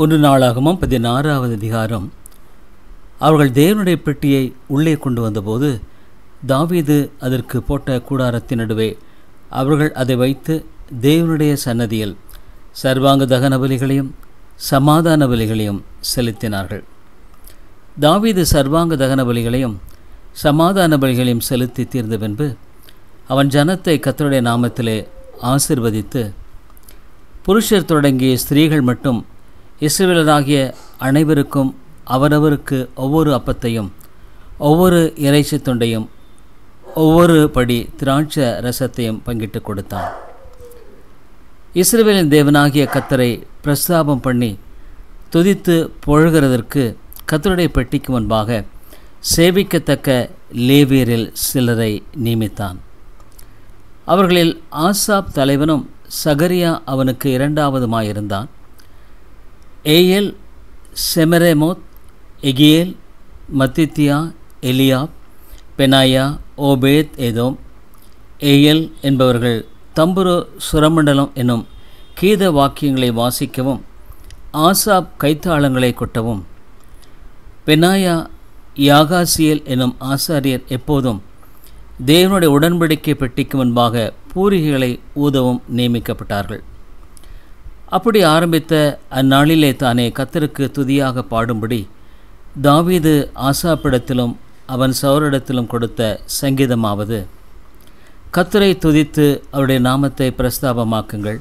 1 நாளாகமம் 16வது அதிகாரம். அவர்கள் தேவனுடைய பெட்டியை உள்ளே கொண்டு வந்தபோது தாவீது அதற்கு போட்ட கூடாரத்தின் நடுவே அவர்கள் அதை வைத்து தேவனுடைய சன்னதியில் சர்வாங்க தகன பலிகளையும் சமாதான பலிகளையும் செலுத்தினார்கள். தாவீது சர்வாங்க தகன பலிகளையும் சமாதான பலிகளையும் செலுத்தி தீர்ந்த பின்பு அவன் ஜனத்தை கர்த்தருடைய நாமத்திலே ஆசீர்வதித்து, புருஷர் தொடங்கி ஸ்திரீகள் மட்டும் இஸ்ரவேலராகிய அனைவருக்கும் அவரவருக்கு ஒவ்வொரு அப்பத்தையும் ஒவ்வொரு இறைச்சி துண்டையும் ஒவ்வொரு படி திராட்சை ரசத்தையும் பங்கிட்டு கொடுத்தான். இஸ்ரவேலின் தேவனாகிய கர்த்தரை பிரஸ்தாபம் பண்ணி துதித்து புகழ்கிறதற்கு கர்த்தருடைய பெட்டிக்கு முன்பாக சேவிக்கத்தக்க லேவியரில் சிலரை நியமித்தான். அவர்களில் ஆசாப் தலைவனும் சகரியா அவனுக்கு இரண்டாவதுமாயிருந்தான். ஏயேல், செமெரேமோத், எகியேல், மத்தித்தியா, எலியாப், பெனாயா, ஓபேத் ஏதோம், ஏயேல் என்பவர்கள் தம்புரு சுரமண்டலம் என்னும் கீத வாக்கியங்களை வாசிக்கவும் ஆசாப் கைத்தாளங்களை கொட்டவும், பெனாயா, யாகாசியேல் என்னும் ஆசாரியர் எப்போதும் தேவனுடைய உடன்படிக்கை பெட்டிக்கு முன்பாக பூரிகைகளை ஊதவும் நியமிக்கப்பட்டார்கள். அப்படி ஆரம்பித்த அந்நாளிலே தானே கர்த்தருக்கு துதியாக பாடும்படி தாவீது ஆசாப்பிடத்திலும் அவன் சௌரிடத்திலும் கொடுத்த சங்கீதமாவது: கர்த்தரை துதித்து அவருடைய நாமத்தை பிரஸ்தாபமாக்குங்கள்,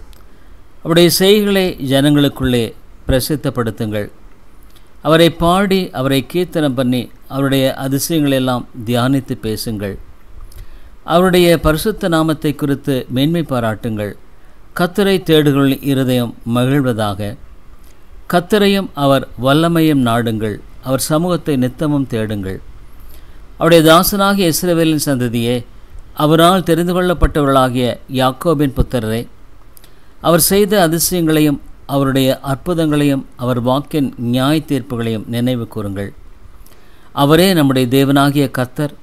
அவருடைய செய்கைகளை ஜனங்களுக்குள்ளே பிரசித்தப்படுத்துங்கள், அவரை பாடி அவரை கீர்த்தனம் பண்ணி அவருடைய அதிசயங்களெல்லாம் தியானித்து பேசுங்கள், அவருடைய பரிசுத்த நாமத்தை குறித்து மேன்மை பாராட்டுங்கள், கர்த்தரை தேடுகளின் இருதயம் மகிழ்வதாக, கர்த்தரையும் அவர் வல்லமையும் நாடுங்கள், அவர் சமூகத்தை நித்தமும் தேடுங்கள். அவருடைய தாசனாகிய இஸ்ரவேலின் சந்ததியே, அவரால் தெரிந்து கொள்ளப்பட்டவர்களாகிய யாக்கோபின் புத்திரரே, அவர் செய்த அதிசயங்களையும் அவருடைய அற்புதங்களையும் அவர் வாக்கின் நியாய தீர்ப்புகளையும் நினைவு கூறுங்கள். அவரே நம்முடைய தேவனாகிய கர்த்தர்,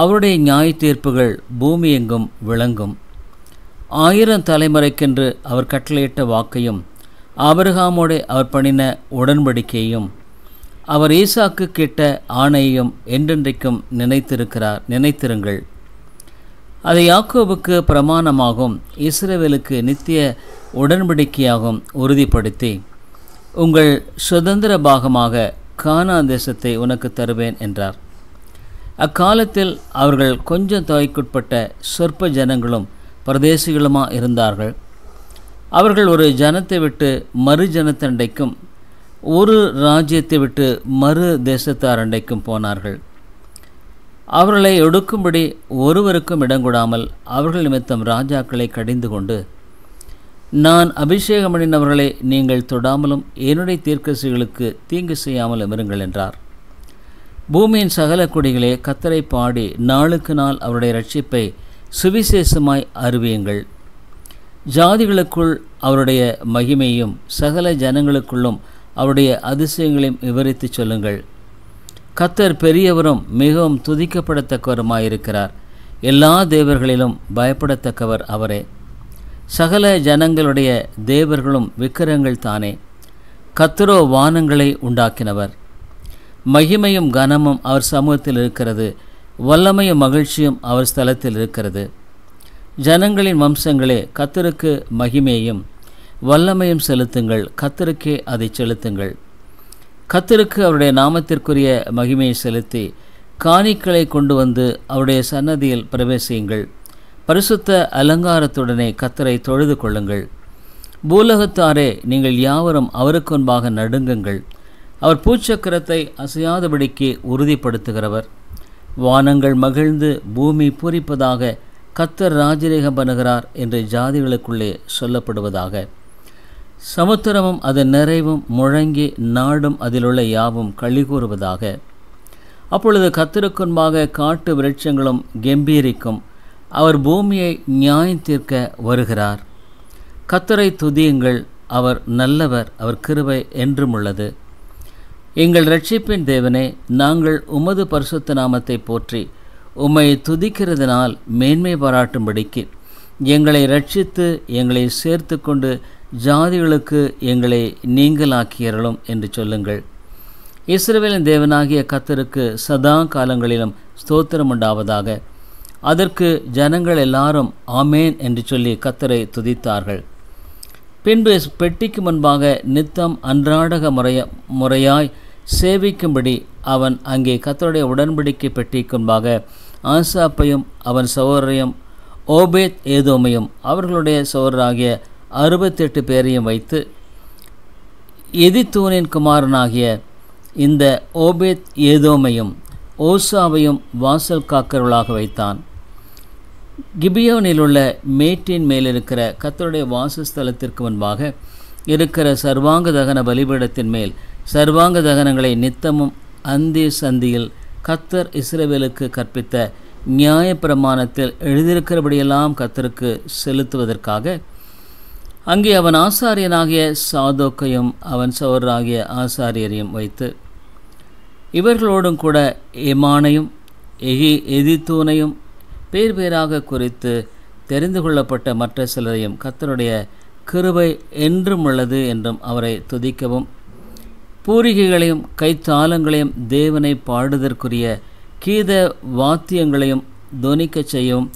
அவருடைய நியாய தீர்ப்புகள் பூமி எங்கும் விளங்கும். 1000 தலைமுறைக்கென்று அவர் கட்டளையிட்ட வாக்கையும் ஆபிரகாமோடு அவர் பண்ணின உடன்படிக்கையும் அவர் ஈசாக்கு கேட்ட ஆணையையும் என்றென்றைக்கும் நினைத்திருங்கள். அதை யாக்கோபுக்கு பிரமாணமாகவும் இஸ்ரவேலுக்கு நித்திய உடன்படிக்கையாகவும் உறுதிப்படுத்தி, உங்கள் சுதந்திர பாகமாக கானான் தேசத்தை உனக்கு தருவேன் என்றார். அக்காலத்தில் அவர்கள் கொஞ்சம் தொகைக்குட்பட்ட சொற்ப ஜனங்களும் பிரதேசிகளுமா இருந்தார்கள். அவர்கள் ஒரு ஜனத்தை விட்டு மறு ஜனத்தண்டைக்கும் ஒரு ராஜ்யத்தை விட்டு மறு தேசத்தாரண்டைக்கும் போனார்கள். அவர்களை ஒடுக்கும்படி ஒருவருக்கும் இடங்கூடாமல் அவர்கள் நிமித்தம் ராஜாக்களை கடிந்து கொண்டு, நான் அபிஷேகம் பண்ணினவர்களை நீங்கள் தொடாமலும் என்னுடைய தீர்க்கதரிசிகளுக்கு தீங்கு செய்யாமலும் இருங்கள் என்றார். பூமியின் சகல குடிகளே, கர்த்தரை பாடி நாளுக்கு நாள் அவருடைய இரட்சிப்பை சுவிசேஷமாய் அறிவியுங்கள். ஜாதிகளுக்குள் அவருடைய மகிமையும் சகல ஜனங்களுக்குள்ளும் அவருடைய அதிசயங்களையும் விவரித்து சொல்லுங்கள். கர்த்தர் பெரியவரும் மிகவும் துதிக்கப்படத்தக்கவருமாயிருக்கிறார். எல்லா தேவர்களிலும் பயப்படத்தக்கவர் அவரே. சகல ஜனங்களுடைய தேவர்களும் விக்கிரங்கள் தானே. கர்த்தரோ வானங்களை உண்டாக்கினவர். மகிமையும் கனமும் அவர் சமூகத்தில் இருக்கிறது, வல்லமையும் மகிழ்ச்சியும் அவர் ஸ்தலத்தில் இருக்கிறது. ஜனங்களின் வம்சங்களே, கர்த்தருக்கு மகிமையும் வல்லமையும் செலுத்துங்கள், கர்த்தருக்கே அதை செலுத்துங்கள். கர்த்தருக்கு அவருடைய நாமத்திற்குரிய மகிமையை செலுத்தி காணிக்களை கொண்டு வந்து அவருடைய சன்னதியில் பிரவேசியுங்கள். பரிசுத்த அலங்காரத்துடனே கர்த்தரை தொழுது கொள்ளுங்கள். பூலகத்தாரே, நீங்கள் யாவரும் அவருக்கு முன்பாக நடுங்குங்கள். அவர் பூச்சக்கரத்தை அசையாதபடிக்கு உறுதிப்படுத்துகிறவர். வானங்கள் மகிழ்ந்து பூமி பூரிப்பதாக கர்த்தர் ராஜரீகம் பண்ணுகிறார் என்று ஜாதிகளுக்குள்ளே சொல்லப்படுவதாக. சமுத்திரமும் அதன் நிறைவும் முழங்கி நாடும் அதிலுள்ள யாவும் களிகூறுவதாக. அப்பொழுது கர்த்தருக்குன்பாக காட்டு விருட்சங்களும் கெம்பீரிக்கும். அவர் பூமியை நியாயம் தீர்க்க வருகிறார். கர்த்தரை துதியுங்கள், அவர் நல்லவர், அவர் கிருபை என்றும் உள்ளது. எங்கள் இரட்சிப்பின் தேவனே, நாங்கள் உமது பரிசுத்த நாமத்தை போற்றி உம்மை துதிக்கிறதுனால் மேன்மை பாராட்டும்படிக்கு எங்களை இரட்சித்து எங்களை சேர்த்து கொண்டு ஜாதிகளுக்கு எங்களை நீங்களாக்கியறலும் என்று சொல்லுங்கள். இஸ்ரவேலின் தேவனாகிய கர்த்தருக்கு சதா காலங்களிலும் ஸ்தோத்திரம் உண்டாவதாக. அதற்கு ஜனங்கள் எல்லாரும் ஆமேன் என்று சொல்லி கர்த்தரை துதித்தார்கள். பின்பு பெட்டிக்கு முன்பாக நித்தம் அன்றாடக முறையாய் சேவிக்கும்படி அவன் அங்கே கர்த்தருடைய உடன்படிக்கை பெட்டிக்கு முன்பாக ஆசாப்பையும் அவன் சகோதரையும் ஓபேத் ஏதோமையும் அவர்களுடைய சகோதராகிய 68 பேரையும் வைத்து எதித்தூனின் குமாரனாகிய இந்த ஓபேத் ஏதோமையும் ஓசாவையும் வாசல் காக்கிறவர்களாக வைத்தான். கிபியோனில் உள்ள மேட்டின் மேலிருக்கிற கர்த்தருடைய வாசஸ்தலத்திற்கு முன்பாக இருக்கிற சர்வாங்க தகன பலிபீடத்தின் மேல் சர்வாங்க தகனங்களை நித்தமும் அந்தி சந்தியில் கர்த்தர் இஸ்ரவேலுக்கு கற்பித்த நியாயப்பிரமாணத்தில் எழுதியிருக்கிறபடியெல்லாம் கர்த்தருக்கு செலுத்துவதற்காக அங்கே அவன் ஆசாரியனாகிய சாதோக்கையும் அவன் சகோதரராகிய ஆசாரியரையும் வைத்து இவர்களோடும் கூட எமானையும் எதித்தூனையும் பேர் பேராக குறித்து தெரிந்து கொள்ளப்பட்ட மற்ற சிலரையும் கர்த்தருடைய கிருபை என்றும் உள்ளது என்றும் அவரை துதிக்கவும் பூரிகைகளையும் கைத்தாளங்களையும் தேவனை பாடுதற்குரிய கீத வாத்தியங்களையும் தொனிக்கச் செய்யவும்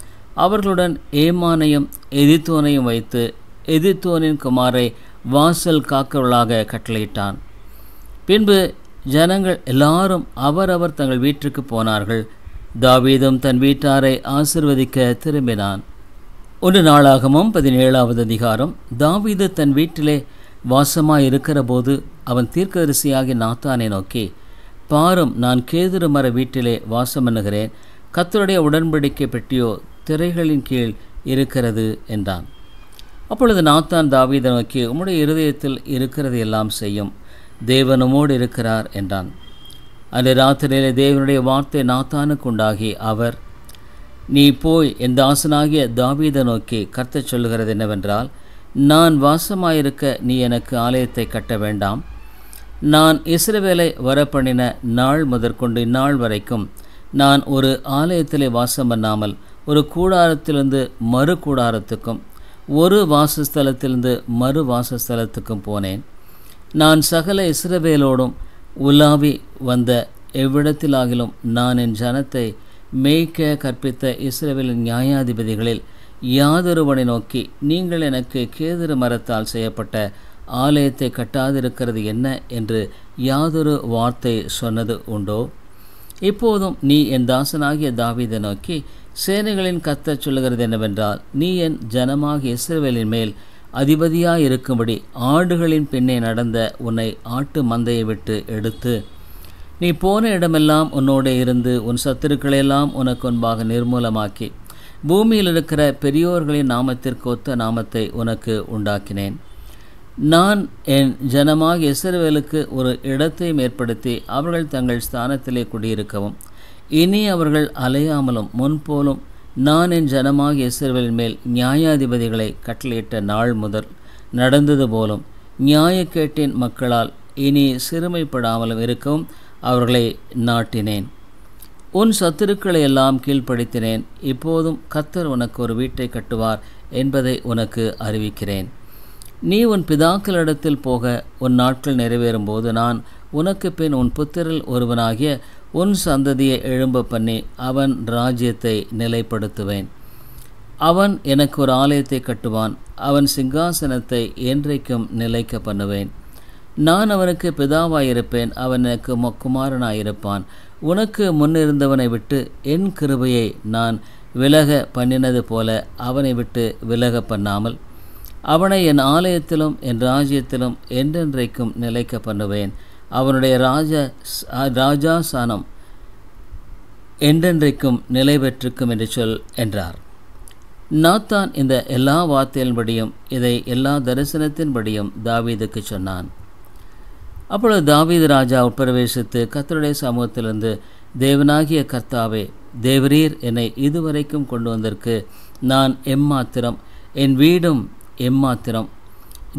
அவர்களுடன் ஏமானையும் எதித்தோனையும் வைத்து எதித்தோனின் குமாரை வாசல் காக்கிறவர்களாக கட்டளையிட்டான். பின்பு ஜனங்கள் எல்லாரும் அவரவர் தங்கள் வீட்டிற்கு போனார்கள். தாவீதும் தன் வீட்டாரை ஆசிர்வதிக்க திரும்பினான். 1 நாளாகமம் 17வது அதிகாரம். தாவீது தன் வீட்டிலே வாசமாயிருக்கிற போது அவன் தீர்க்கதரிசியாகி நாத்தானை நோக்கி, பாரும், நான் கேதுரு மர வீட்டிலே வாசம் பண்ணுகிறேன். கர்த்தருடைய உடன்படிக்கை பெட்டியோ திரைகளின் கீழ் இருக்கிறது என்றான். அப்பொழுது நாத்தான் தாவீதை நோக்கி, உம்முடைய இருதயத்தில் இருக்கிறது எல்லாம் செய்யும், தேவன் உம்மோடு இருக்கிறார் என்றான். அன்று ராத்திரியிலே தேவனுடைய வார்த்தை நாத்தானுக்கு உண்டாகி அவர், நீ போய் என் தாசனாகிய தாவீதை நோக்கி கர்த்தர் சொல்லுகிறது என்னவென்றால், நான் வாசமாயிருக்க நீ எனக்கு ஆலயத்தை கட்ட வேண்டாம். நான் இஸ்ரவேலை வரப்பண்ணின நாள் முதற்கொண்டு இந்நாள் வரைக்கும் நான் ஒரு ஆலயத்திலே வாசம் பண்ணாமல் ஒரு கூடாரத்திலிருந்து மறு கூடாரத்துக்கும் ஒரு வாசஸ்தலத்திலிருந்து மறு வாசஸ்தலத்துக்கும் போனேன். நான் சகல இஸ்ரவேலோடும் உலாவி வந்த எவ்விடத்திலாகிலும் நான் என் ஜனத்தை மேய்க்க கற்பித்த இஸ்ரவேலின் நியாயாதிபதிகளில் யாதொருவனை நோக்கி, நீங்கள் எனக்கு கேதுரு மரத்தால் செய்யப்பட்ட ஆலயத்தை கட்டாதிருக்கிறது என்ன என்று யாதொரு வார்த்தை சொன்னது உண்டோ? இப்போதும் நீ என் தாசனாகிய தாவீதை நோக்கி, சேனைகளின் கர்த்தர் சொல்லுகிறது என்னவென்றால், நீ என் ஜனமாகிய இஸ்ரவேலின் மேல் அதிபதியாயிருக்கும்படி ஆடுகளின் பின்னே நடந்த உன்னை ஆட்டு மந்தையை விட்டு எடுத்து நீ போன இடமெல்லாம் உன்னோடு இருந்து உன் சத்துருக்களையெல்லாம் உனக்கு முன்பாக நிர்மூலமாக்கி பூமியில் இருக்கிற பெரியோர்களின் நாமத்திற்கு ஒத்த நாமத்தை உனக்கு உண்டாக்கினேன். நான் என் ஜனமாகிய இஸ்ரவேலுக்கு ஒரு இடத்தையும் ஏற்படுத்தி அவர்கள் தங்கள் ஸ்தானத்திலே குடியிருக்கவும் இனி அவர்கள் அலையாமலும் முன்போலும் நான் என் ஜனமாகிய இஸ்ரவேலின் மேல் நியாயாதிபதிகளை கட்டளையிட்ட நாள் முதல் நடந்தது போலும் நியாயக்கேட்டின் மக்களால் இனி சிறுமைப்படாமலும் இருக்கவும் அவர்களை நாட்டினேன். உன் சத்துருக்களை எல்லாம் கீழ்ப்படுத்தினேன். இப்போதும் கர்த்தர் உனக்கு ஒரு வீட்டை கட்டுவார் என்பதை உனக்கு அறிவிக்கிறேன். நீ உன் பிதாக்களிடத்தில் போக உன் நாட்கள் நிறைவேறும்போது நான் உனக்கு பின் உன் புத்திரில் ஒருவனாகிய உன் சந்ததியை எழும்ப பண்ணி அவன் ராஜ்யத்தை நிலைப்படுத்துவேன். அவன் எனக்கு ஒரு ஆலயத்தை கட்டுவான். அவன் சிங்காசனத்தை என்றைக்கும் நிலைக்க பண்ணுவேன். நான் அவனுக்கு பிதாவாயிருப்பேன். அவன் எனக்கு குமாரனாயிருப்பான். உனக்கு முன்னிருந்தவனை விட்டு என் கிருபையை நான் விலக பண்ணினது போல அவனை விட்டு விலக பண்ணாமல் அவனை என் ஆலயத்திலும் என் ராஜ்யத்திலும் என்றென்றைக்கும் நிலைக்க பண்ணுவேன். அவனுடைய ராஜாசானம் என்றென்றைக்கும் நிலை பெற்றிருக்கும் என்று சொல் என்றார். நாத்தான் இந்த எல்லா வார்த்தைகளின்படியும் இதை எல்லா தரிசனத்தின்படியும் தாவீதுக்கு சொன்னான். அப்பொழுது தாவீது ராஜா உட்பிரவேசித்து கர்த்தருடைய சமூகத்திலிருந்து, தேவனாகிய கர்த்தாவே, தேவரீர் என்னை இதுவரைக்கும் கொண்டு வந்ததற்கு நான் எம்மாத்திரம், என் வீடும் எம்மாத்திரம்.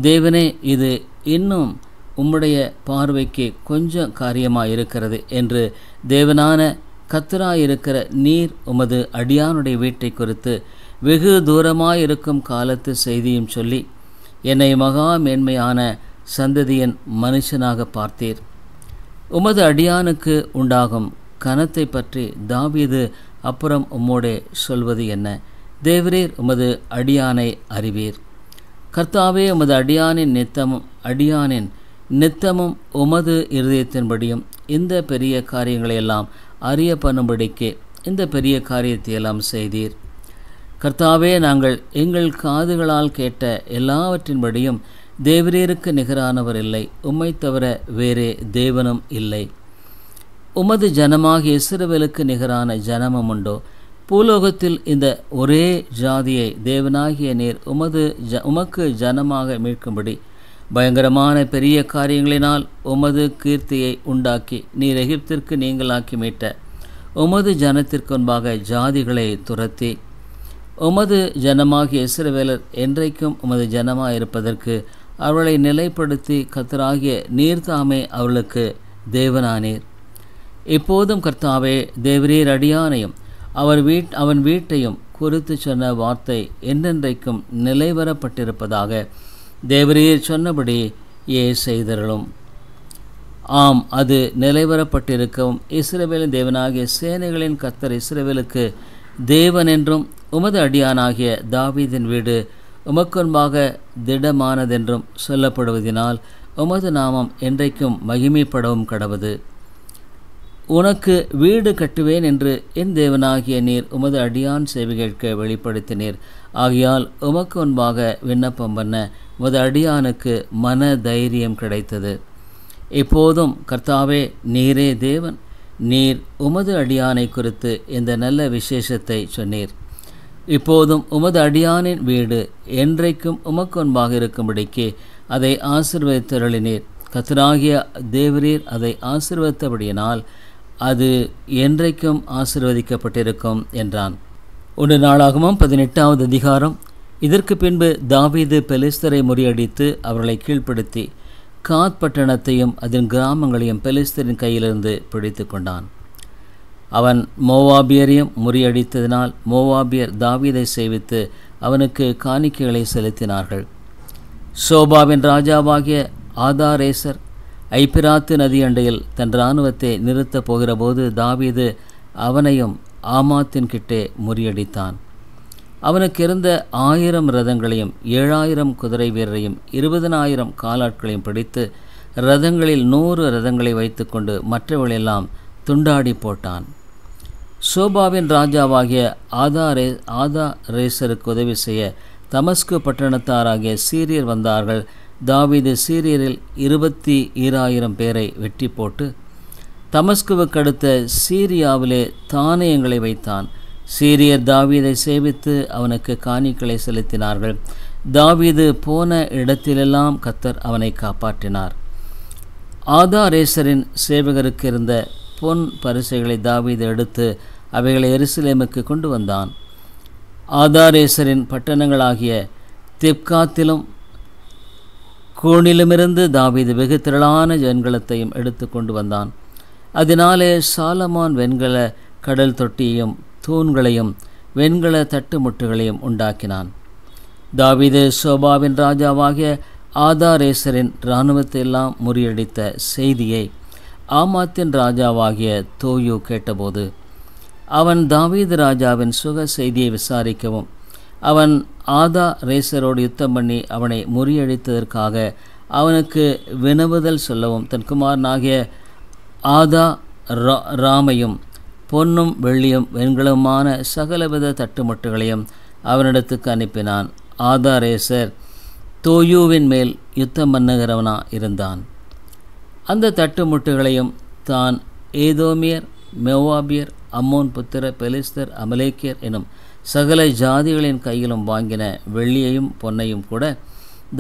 தேவனே, இது இன்னும் உம்முடைய பார்வைக்கு கொஞ்சம் காரியமாக இருக்கிறது என்று தேவனான கர்த்தராயிருக்கிற நீர் உமது அடியானுடைய வீட்டை குறித்து வெகு தூரமாயிருக்கும் காலத்து செய்தியும் சொல்லி என்னை மகா மேன்மையான சந்ததியின் மனுஷனாக பார்த்தீர். உமது அடியானுக்கு உண்டாகும் கனத்தை பற்றி தாவீது அப்புறம் உம்மோடே சொல்வது என்ன? தேவரீர் உமது அடியானை அறிவீர். கர்த்தாவே, உமது அடியானின் நித்தமும் உமது இருதயத்தின்படியும் இந்த பெரிய காரியங்களையெல்லாம் அறிய பண்ணும்படிக்கு இந்த பெரிய காரியத்தையெல்லாம் செய்தீர். கர்த்தாவே, நாங்கள் எங்கள் காதுகளால் கேட்ட எல்லாவற்றின்படியும் தேவரீருக்கு நிகரானவர் இல்லை, உம்மை தவிர வேறே தேவனும் இல்லை. உமது ஜனமாகிய இஸ்ரவேலுக்கு நிகரான ஜனமும் உண்டோ? பூலோகத்தில் இந்த ஒரே ஜாதியை தேவனாகிய நீர் உமக்கு ஜனமாக மீட்கும்படி பயங்கரமான பெரிய காரியங்களினால் உமது கீர்த்தியை உண்டாக்கி நீர் எகிப்திற்கு நீங்களாக்கி மீட்ட உமது ஜனத்திற்கு முன்பாக ஜாதிகளை துரத்தி உமது ஜனமாகிய இஸ்ரவேலர் என்றைக்கும் உமது ஜனமாக இருப்பதற்கு அவர்களை நிலைப்படுத்தி கர்த்தராகிய நீர்தாமே அவர்களுக்கு தேவனானீர். இப்போதும் கர்த்தாவே, தேவரீர் அடியானையும் அவன் வீட்டையும் குறித்து சொன்ன வார்த்தை என்றென்றைக்கும் நிலைவரப்பட்டிருப்பதாக தேவரீர் சொன்னபடி செய்தருளும். ஆம், அது நிலைவரப்பட்டிருக்கவும் இஸ்ரவேலின் தேவனாகிய சேனைகளின் கர்த்தர் இஸ்ரவேலுக்கு தேவன் என்றும் உமது அடியானாகிய தாவீதின் வீடு உமக்குன்பாக திடமானதென்றும் சொல்லப்படுவதினால் உமது நாமம் என்றைக்கும் மகிமைப்படவும் கடவது. உனக்கு வீடு கட்டுவேன் என்று என் தேவனாகிய நீர் உமது அடியான் சேவை கேட்க வெளிப்படுத்தினீர். ஆகையால் உமக்கு முன்பாக விண்ணப்பம் பண்ண உமது அடியானுக்கு மன தைரியம் கிடைத்தது. இப்போதும் கர்த்தாவே, நீரே தேவன், நீர் உமது அடியானை குறித்து இந்த நல்ல விசேஷத்தை சொன்னீர். இப்போதும் உமது அடியானின் வீடு என்றைக்கும் உமக்கு முன்பாக இருக்கும்படிக்கு அதை ஆசீர்வதித்தருளினீர். கர்த்தராகிய தேவரீர் அதை ஆசீர்வதித்தபடியினால் அது என்றைக்கும் ஆசீர்வதிக்கப்பட்டிருக்கும் என்றான். 1 நாளாகமம் 18வது அதிகாரம். இதற்கு பின்பு தாவீது பெலிஸ்தரை முறியடித்து அவர்களை கீழ்ப்படுத்தி காத் பட்டணத்தையும் அதன் கிராமங்களையும் பெலிஸ்தரின் கையிலிருந்து பிடித்து கொண்டான். அவன் மோவாபியரையும் முறியடித்ததினால் மோவாபியர் தாவீதை சேவித்து அவனுக்கு காணிக்கைகளை செலுத்தினார்கள். சோபாவின் ராஜாவாகிய ஆதாரேசர் ஐபிராத்து நதி அண்டையில் தன் இராணுவத்தை நிறுத்தப் போகிறபோது தாவீது அவனையும் ஆமாத்தின் கிட்டே முறியடித்தான். அவனுக்கு இருந்த 1000 ரதங்களையும் 7000 குதிரை வீரரையும் 20,000 காலாட்களையும் பிடித்து ரதங்களில் 100 ரதங்களை வைத்துக்கொண்டு மற்றவர்களெல்லாம் துண்டாடி போட்டான். சோபாவின் ராஜாவாகிய ஆதாரேசருக்கு உதவி செய்ய தமஸ்கு பட்டணத்தாராகிய சீரியர் வந்தார்கள். தாவீது சீரியரில் 22,000 பேரை வெட்டி போட்டு தமஸ்குவுக்கு அடுத்த சீரியாவிலே தானியங்களை வைத்தான். சீரியர் தாவீதை சேவித்து அவனுக்கு காணிக்கைகளை செலுத்தினார்கள். தாவீது போன இடத்திலெல்லாம் கர்த்தர் அவனை காப்பாற்றினார். ஆதாரேசரின் சேவகருக்கு இருந்த பொன் பரிசைகளை தாவீது எடுத்து அவைகளை எருசலேமுக்கு கொண்டு வந்தான். ஆதாரேசரின் பட்டணங்களாகிய திப்காத்திலும் கூனிலுமிருந்து தாவீது வெகு திரளான வெண்கலத்தையும் எடுத்து கொண்டு வந்தான். அதனாலே சாலமோன் வெண்கல கடல் தொட்டியையும் தூண்களையும் வெண்கல தட்டுமுட்டுகளையும் உண்டாக்கினான். தாவீது சோபாவின் ராஜாவாகிய ஆதாரேசரின் இராணுவத்தை எல்லாம் முறியடித்த செய்தியை ஆமாத்தின் ராஜாவாகிய தோயு கேட்டபோது அவன் தாவீது ராஜாவின் சுக செய்தியை விசாரிக்கவும் அவன் ஆதாரேசரோடு யுத்தம் பண்ணி அவனை முறியடித்ததற்காக அவனுக்கு வினவுதல் சொல்லவும் தன் குமாரனாகிய ராமையும் பொன்னும் வெள்ளியும் வெண்கலமான சகலவித தட்டுமுட்டுகளையும் அவனிடத்துக்கு அனுப்பினான். ஆதாரேசர் தோயூவின் மேல் யுத்தம் பண்ணுகிறவனா இருந்தான். அந்த தட்டுமுட்டுகளையும் தான் ஏதோமியர், மோவாபியர், அம்மோன் புத்திர, பெலிஸ்தர், அமலேக்கியர் எனும் சகல ஜாதிகளின் கையிலும் வாங்கின வெள்ளியையும் பொன்னையும் கூட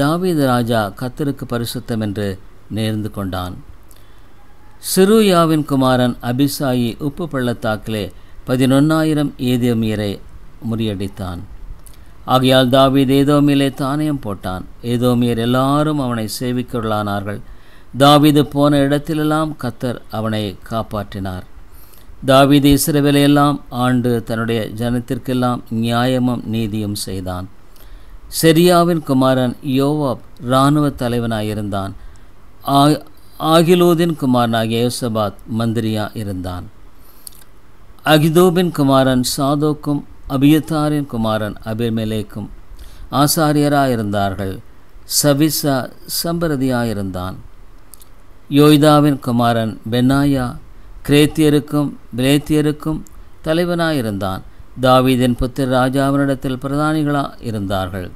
தாவீது ராஜா கர்த்தருக்கு பரிசுத்தம் என்று நேர்ந்து கொண்டான். சிறுயாவின் குமாரன் அபிசாயி உப்பு பள்ளத்தாக்கிலே 11,000 ஏதோமியரை முறியடித்தான். ஆகையால் தாவீது ஏதோமிலே தானியம் போட்டான். ஏதோமியர் எல்லாரும் அவனை சேவிக்கொள்ளானார்கள். தாவீது போன இடத்திலெல்லாம் கர்த்தர் அவனை காப்பாற்றினார். தாவீது இஸ்ரவேலையெல்லாம் ஆண்டு தன்னுடைய ஜனத்திற்கெல்லாம் நியாயமும் நீதியும் செய்தான். செரியாவின் குமாரன் யோவாப் இராணுவ தலைவனாயிருந்தான். ஆகிலூதின் குமாரனாகிய யோசபாத் மந்திரியாக இருந்தான். அகிதோபின் குமாரன் சாதோக்கும் அபியத்தாரின் குமாரன் அபிமெலேக்கும் ஆசாரியராயிருந்தார்கள். சபிசா சம்பரதியாயிருந்தான். யோய்தாவின் குமாரன் பென்னாயா கிரேத்தியருக்கும் பிலேத்தியருக்கும் தலைவனாயிருந்தான். தாவீதின் புத்திர ராஜாவினிடத்தில் பிரதானிகளாக இருந்தார்கள்.